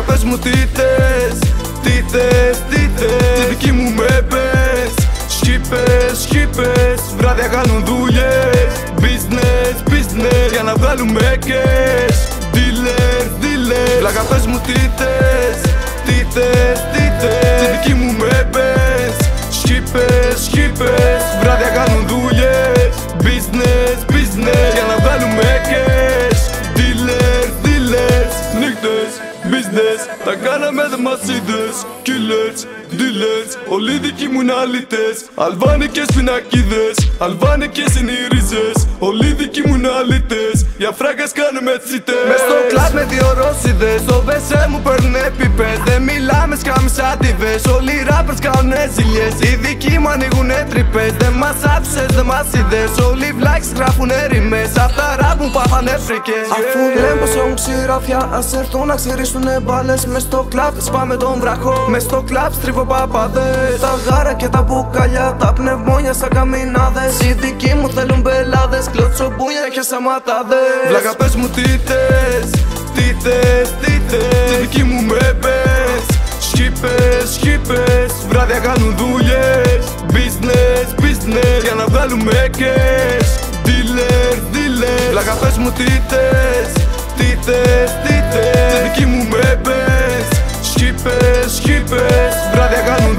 πες μου τι θες, τι θες, τι θες. Τη δική μου με πες. Σκύπες, σκύπες, βράδια κάνουν δουλειές. Business, business, για να βγάλουμε cash. Dealer, dealer, πλάκα πες μου τι θες, τι θες, τι θες. Τη δική μου με πες. Σκύπες, σκύπες, βράδια κάνουν δουλειές. Business, business, για να βγάλουμε cash. Dealer, dealers, νύχτες, business, τα κάναμε δεν μας είδες. Killers, dealers, όλοι δικοί μου είναι αλήτες. Αλβάνικες πινακίδες, αλβάνικες είναι οι ρίζες. Όλοι δικοί μου είναι αλήτες, για φράγκες κάνουμε τσίτες. Μες στο κλαμπ με δύο ρώσιδες, στο βεσέ μου παίρνουνε πίπες. Δεν μιλάμε σκάμεις άτιβες, όλοι οι rappers κάνουνε ζήλιες. Οι δικοί μου ανοίγουνε τρύπες, δεν μας άκουσες, δεν μας είδες. Όλοι οι βλάκες γράφουνε ρήμες, απ' τα rap μου πάθανε φρίκες. Αφού λένε πως έχουν ξηράφια, ας έρθουν να ξυρίσουνε μπάλες. Μες στο κλαμπ σπάμε τον βραχό, μες στο κλαμπ στρίβω παπάδες. Τα γάρα και τα μπουκαλιά, τα πνευμόνια σαν καμινάδες. Οι δικοί μου θέλουν μπελάδες, κλωτσομπούνια και σαματάδες. Βλάκα πες μου τι θες, τι θες, τι θες. Τη δική μου με πες. Σκύπες, σκύπες, βράδια κάνουν δουλειές. Business, business, για να βγάλουμε cash. Dealer, dealer, βλάκα πες μου τι θες, τι θες, τι θες. Τη δική μου με πες. Σκύπες, σκύπες, βράδια κάνουν